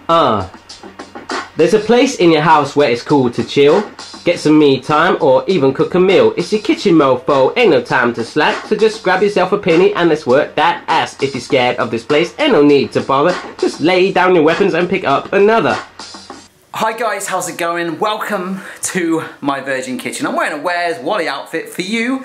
There's a place in your house where it's cool to chill, get some me time, or even cook a meal. It's your kitchen, mofo, ain't no time to slack. So just grab yourself a penny and let's work that ass. If you're scared of this place, ain't no need to bother. Just lay down your weapons and pick up another. Hi guys, how's it going? Welcome to Myvirginkitchen. I'm wearing a Where's Wally outfit for you,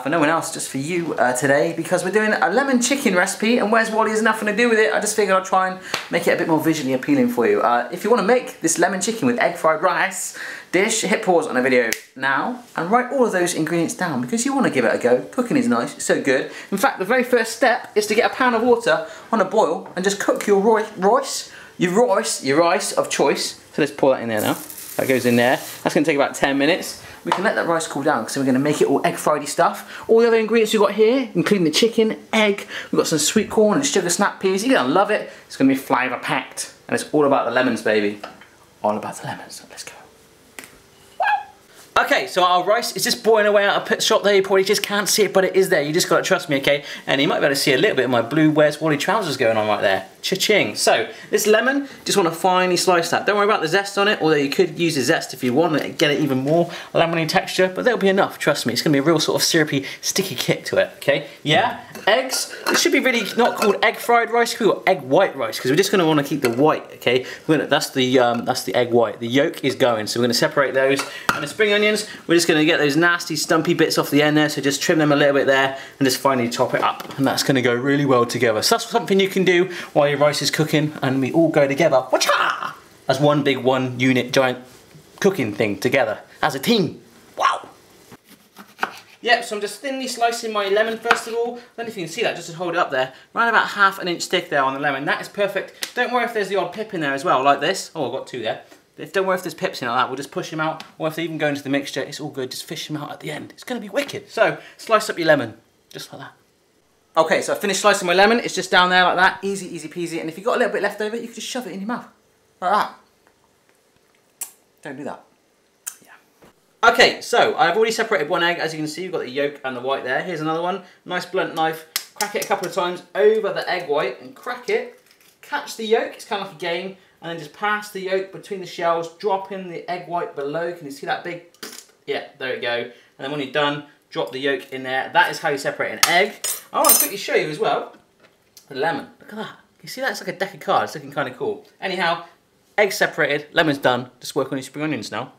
for no one else, just for you today, because we're doing a lemon chicken recipe and Where's Wally has nothing to do with it. I just figured I'd try and make it a bit more visually appealing for you. If you want to make this lemon chicken with egg fried rice dish, hit pause on the video now and write all of those ingredients down because you want to give it a go. Cooking is nice, it's so good. In fact, the very first step is to get a pan of water on a boil and just cook your rice of choice. So let's pour that in there now. That goes in there. That's going to take about 10 minutes. We can let that rice cool down because we're going to make it all egg friedy stuff. All the other ingredients we've got here, including the chicken, egg, we've got some sweet corn and sugar snap peas. You're going to love it. It's going to be flavour packed. And it's all about the lemons, baby. All about the lemons. Let's go. Okay, so our rice is just boiling away out of pit shop there. You probably just can't see it, but it is there. You just got to trust me, okay? And you might be able to see a little bit of my blue Where's Wally trousers going on right there. Cha-ching. So, this lemon, just want to finely slice that. Don't worry about the zest on it, although you could use the zest if you want and get it even more lemony texture, but that'll be enough, trust me. It's going to be a real sort of syrupy, sticky kick to it, okay? Yeah? Eggs. It should be really not called egg fried rice, it could be called egg white rice, because we're just going to want to keep the white, okay? That's the egg white. The yolk is going, so we're going to separate those. And the spring onions, we're just going to get those nasty stumpy bits off the end there, so just trim them a little bit there and just finally chop it up. And that's going to go really well together. So that's something you can do while your rice is cooking and we all go together. Whatcha! As one big, one unit, giant cooking thing together as a team. Wow! Yep, so I'm just thinly slicing my lemon first of all. I don't know if you can see that, just to hold it up there. Around about ½ inch thick there on the lemon. That is perfect. Don't worry if there's the odd pip in there as well, like this. Oh, I've got two there. Don't worry if there's pips in like that, we'll just push them out, or if they even go into the mixture, it's all good, just fish them out at the end. It's going to be wicked. So, slice up your lemon, just like that. Okay, so I finished slicing my lemon, it's just down there like that, easy, easy peasy, and if you've got a little bit left over, you can just shove it in your mouth, like that. Don't do that. Yeah. Okay, so I've already separated one egg, as you can see, you've got the yolk and the white there. Here's another one, nice blunt knife, crack it a couple of times over the egg white, and crack it, catch the yolk, it's kind of like a game, and then just pass the yolk between the shells, drop in the egg white below. Can you see that big? Yeah, there we go. And then when you're done, drop the yolk in there. That is how you separate an egg. I want to quickly show you as well the lemon. Look at that. You see that? It's like a deck of cards. It's looking kind of cool. Anyhow, eggs separated, lemon's done. Just work on your spring onions now.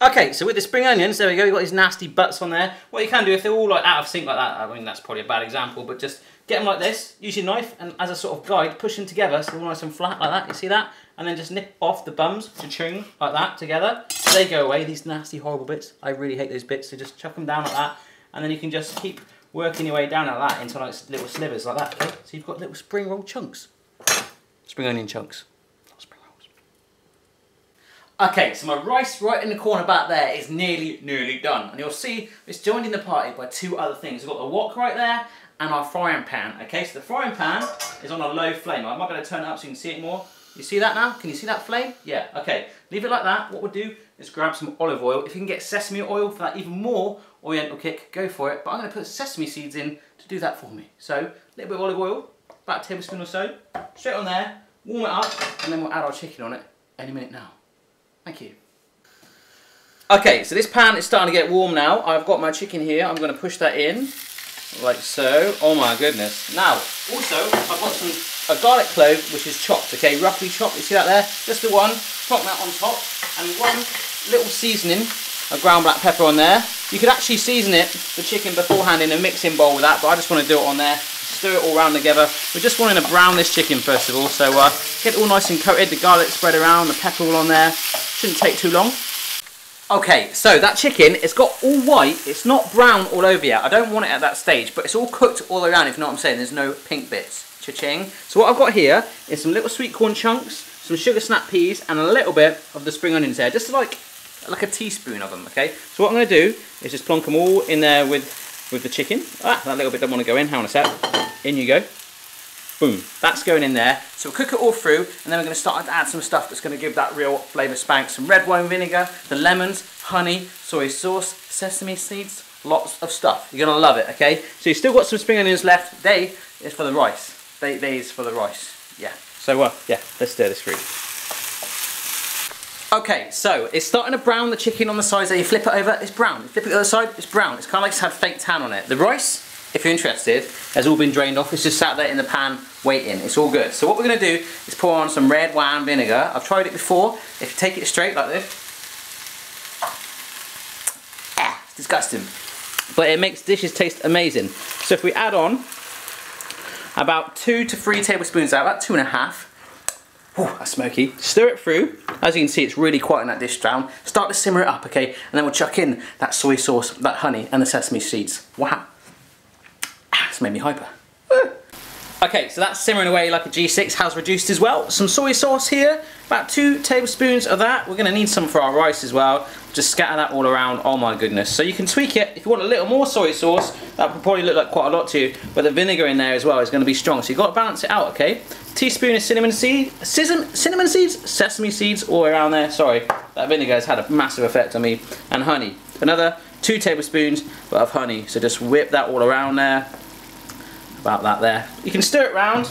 Okay, so with the spring onions, there we go, you've got these nasty butts on there. What you can do, if they're all like out of sync like that, I mean that's probably a bad example, but just get them like this, use your knife, and as a sort of guide, push them together so they're all nice and flat like that, you see that? And then just nip off the bums, cha-ching, like that, together. So they go away, these nasty, horrible bits. I really hate those bits, so just chuck them down like that, and then you can just keep working your way down like that into like little slivers like that, okay? So you've got little spring roll chunks. Spring onion chunks. Okay, so my rice right in the corner back there is nearly done. And you'll see it's joined in the party by two other things. We've got the wok right there and our frying pan. Okay, so the frying pan is on a low flame. I'm not going to turn it up so you can see it more. You see that now? Can you see that flame? Yeah, okay. Leave it like that. What we'll do is grab some olive oil. If you can get sesame oil for that even more oriental kick, go for it. But I'm going to put sesame seeds in to do that for me. So, a little bit of olive oil, about a tablespoon or so. Straight on there, warm it up, and then we'll add our chicken on it any minute now. Thank you. Okay, so this pan is starting to get warm now. I've got my chicken here. I'm going to push that in, like so. Oh my goodness. Now, also, I've got a garlic clove, which is chopped, okay, roughly chopped. You see that there? Just the one. Plop that on top. And one little seasoning of ground black pepper on there. You could actually season it, the chicken, beforehand in a mixing bowl with that, but I just want to do it on there. Stir it all around together. We're just wanting to brown this chicken first of all, so get it all nice and coated, the garlic spread around, the pepper all on there. Shouldn't take too long. Okay, so that chicken, it's got all white, it's not brown all over yet. I don't want it at that stage, but it's all cooked all around, if you know what I'm saying. There's no pink bits. Cha-ching. So what I've got here is some little sweet corn chunks, some sugar snap peas, and a little bit of the spring onions there, just like a teaspoon of them, okay? So what I'm going to do is just plonk them all in there with the chicken. Ah, that little bit don't want to go in, hang on a sec. In you go. Boom, that's going in there. So we'll cook it all through, and then we're going to start to add some stuff that's going to give that real flavour spank. Some red wine vinegar, the lemons, honey, soy sauce, sesame seeds, lots of stuff. You're going to love it, okay? So you've still got some spring onions left. They is for the rice. They is for the rice. Yeah. So yeah, let's stir this through. Okay, so it's starting to brown, the chicken on the sides there. You flip it over, it's brown. You flip it to the other side, it's brown. It's kind of like it's had fake tan on it. The rice, if you're interested, has all been drained off. It's just sat there in the pan waiting. It's all good. So what we're going to do is pour on some red wine vinegar. I've tried it before. If you take it straight like this, it's disgusting. But it makes dishes taste amazing. So if we add on about 2 to 3 tablespoons out, about 2.5. Ooh, that's smoky. Stir it through. As you can see, it's really quite in that dish down. Start to simmer it up, okay? And then we'll chuck in that soy sauce, that honey, and the sesame seeds. Wow. It's made me hyper. Woo. Okay, so that's simmering away like a G6 has reduced as well. Some soy sauce here, about 2 tablespoons of that. We're gonna need some for our rice as well. Just scatter that all around, oh my goodness. So you can tweak it. If you want a little more soy sauce, that would probably look like quite a lot to you, but the vinegar in there as well is gonna be strong. So you've got to balance it out, okay? Teaspoon of cinnamon seeds, sesame seeds, all around there. Sorry, that vinegar has had a massive effect on me. And honey, another 2 tablespoons of honey. So just whip that all around there. About that there. You can stir it round,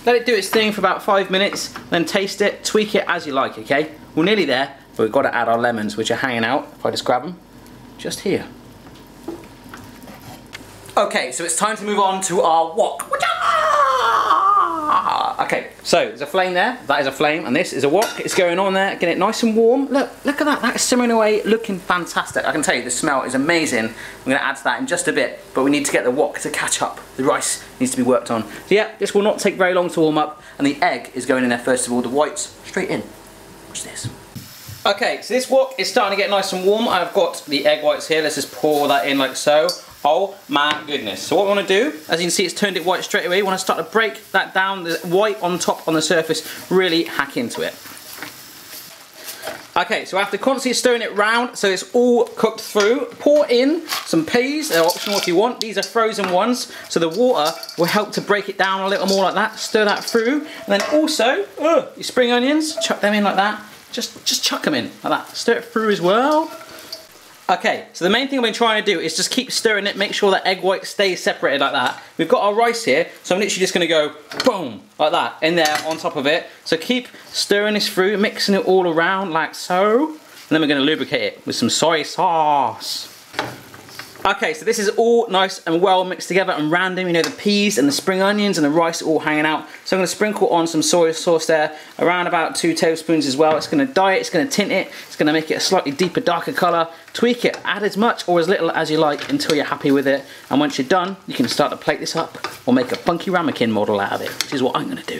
let it do its thing for about 5 minutes, then taste it, tweak it as you like, okay? We're nearly there, but we've got to add our lemons, which are hanging out. If I just grab them, just here. Okay, so it's time to move on to our wok. Okay, so there's a flame there, that is a flame, and this is a wok. It's going on there, getting it nice and warm. Look at that, that is simmering away, looking fantastic. I can tell you the smell is amazing. I'm going to add to that in just a bit, but we need to get the wok to catch up. The rice needs to be worked on. So yeah, this will not take very long to warm up, and the egg is going in there first of all, the whites straight in. Watch this. Okay, so this wok is starting to get nice and warm. I've got the egg whites here, let's just pour that in like so. Oh my goodness. So what we want to do, as you can see, it's turned it white straight away. We want to start to break that down, the white on top on the surface, really hack into it. Okay, so after constantly stirring it round so it's all cooked through, pour in some peas. They're optional if you want. These are frozen ones, so the water will help to break it down a little more like that. Stir that through, and then also your spring onions, chuck them in like that. Just chuck them in like that. Stir it through as well. Okay, so the main thing I've been trying to do is just keep stirring it, make sure that egg white stays separated like that. We've got our rice here, so I'm literally just going to go boom, like that, in there on top of it. So keep stirring this through, mixing it all around like so. And then we're going to lubricate it with some soy sauce. Okay, so this is all nice and well mixed together and random, you know, the peas and the spring onions and the rice all hanging out. So I'm going to sprinkle on some soy sauce there, around about 2 tablespoons as well. It's going to dye it, it's going to tint it, it's going to make it a slightly deeper, darker colour. Tweak it, add as much or as little as you like until you're happy with it. And once you're done, you can start to plate this up or make a funky ramekin model out of it, which is what I'm going to do.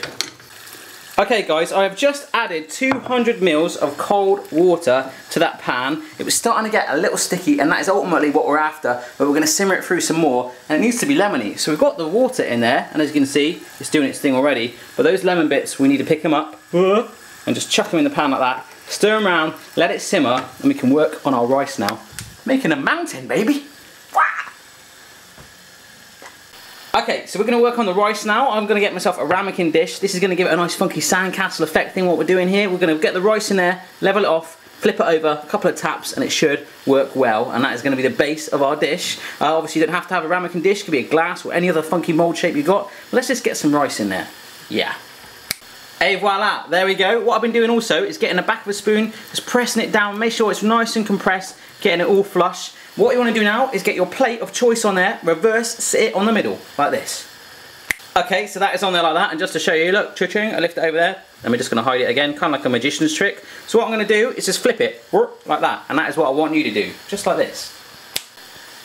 Okay guys, I have just added 200 mils of cold water to that pan. It was starting to get a little sticky, and that is ultimately what we're after, but we're going to simmer it through some more, and it needs to be lemony. So we've got the water in there, and as you can see, it's doing its thing already, but those lemon bits, we need to pick them up and just chuck them in the pan like that, stir them around, let it simmer, and we can work on our rice now. Making a mountain, baby! Okay, so we're going to work on the rice now. I'm going to get myself a ramekin dish. This is going to give it a nice funky sandcastle effect thing, what we're doing here. We're going to get the rice in there, level it off, flip it over, a couple of taps, and it should work well. And that is going to be the base of our dish. Obviously, you don't have to have a ramekin dish. It could be a glass or any other funky mould shape you've got. But let's just get some rice in there. Yeah. Et voila, there we go. What I've been doing also is getting the back of a spoon, just pressing it down, make sure it's nice and compressed, getting it all flush. What you want to do now is get your plate of choice on there, reverse, sit it on the middle, like this. Okay, so that is on there like that, and just to show you, look, cha-ching, I lift it over there, and we're just going to hide it again, kind of like a magician's trick. So what I'm going to do is just flip it, like that, and that is what I want you to do, just like this.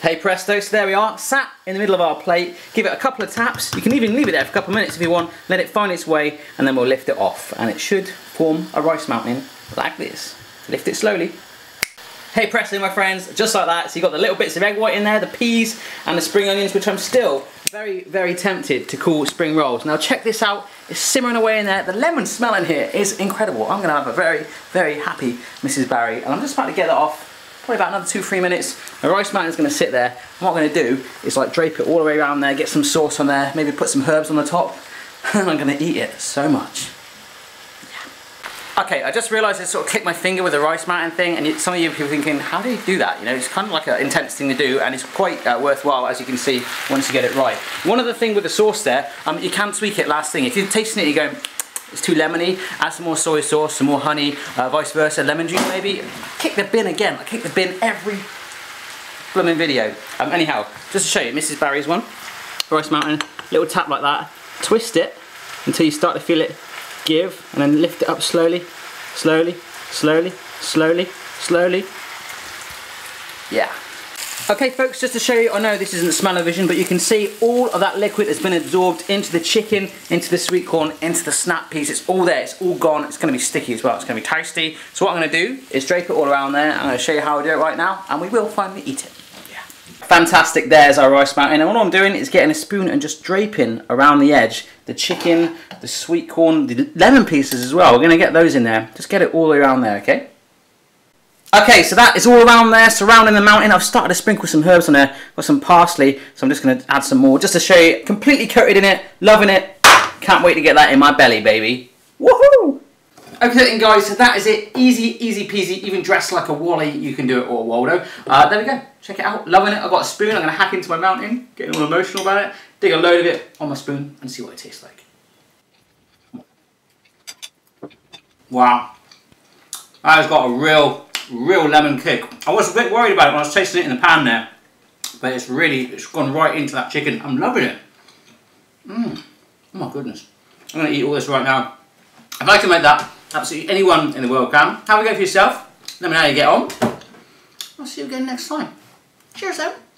Hey presto, so there we are, sat in the middle of our plate, give it a couple of taps, you can even leave it there for a couple of minutes if you want, let it find its way, and then we'll lift it off, and it should form a rice mountain like this. Lift it slowly. Hey presto my friends, just like that, so you got the little bits of egg white in there, the peas and the spring onions, which I'm still very, very tempted to call spring rolls. Now check this out, it's simmering away in there, the lemon smell in here is incredible. I'm going to have a very, very happy Mrs. Barry, and I'm just about to get that off, probably about another 2-3 minutes. The rice mountain is going to sit there, and what I'm going to do is like drape it all the way around there, get some sauce on there, maybe put some herbs on the top, and I'm going to eat it so much. Okay, I just realised I sort of clicked my finger with the rice mountain thing, and some of you people are thinking, how do you do that? You know, it's kind of like an intense thing to do, and it's quite worthwhile, as you can see, once you get it right. One other thing with the sauce there, you can tweak it last thing. If you're tasting it, you're going, it's too lemony. Add some more soy sauce, some more honey, vice versa, lemon juice maybe. Kick the bin again. I kick the bin every blooming video. Anyhow, just to show you, Mrs. Barry's one. Rice Mountain, little tap like that. Twist it until you start to feel it give, and then lift it up slowly, slowly, slowly, slowly, slowly. Yeah. Okay folks, just to show you, I know this isn't smell-o-vision, but you can see all of that liquid has been absorbed into the chicken, into the sweet corn, into the snap peas. It's all there, it's all gone. It's going to be sticky as well, it's going to be tasty. So what I'm going to do is drape it all around there. I'm going to show you how I do it right now, and we will finally eat it. Yeah. Fantastic, there's our rice mountain. And all I'm doing is getting a spoon and just draping around the edge the chicken, the sweet corn, the lemon pieces as well. We're going to get those in there. Just get it all the way around there, okay? Okay, so that is all around there, surrounding the mountain. I've started to sprinkle some herbs on there. Got some parsley, so I'm just going to add some more, just to show you. Completely coated in it, loving it. Can't wait to get that in my belly, baby. Woohoo! Okay then guys, so that is it. Easy, easy peasy. Even dressed like a Wally, you can do it, or a Waldo. There we go. Check it out. Loving it. I've got a spoon. I'm going to hack into my mountain. Getting all emotional about it. Dig a load of it on my spoon and see what it tastes like. Wow. That has got a real lemon kick. I was a bit worried about it when I was tasting it in the pan there, but it's gone right into that chicken. I'm loving it. Oh my goodness. I'm going to eat all this right now. I'd like to make that absolutely anyone in the world can. Have a go for yourself. Let me know how you get on. I'll see you again next time. Cheers then.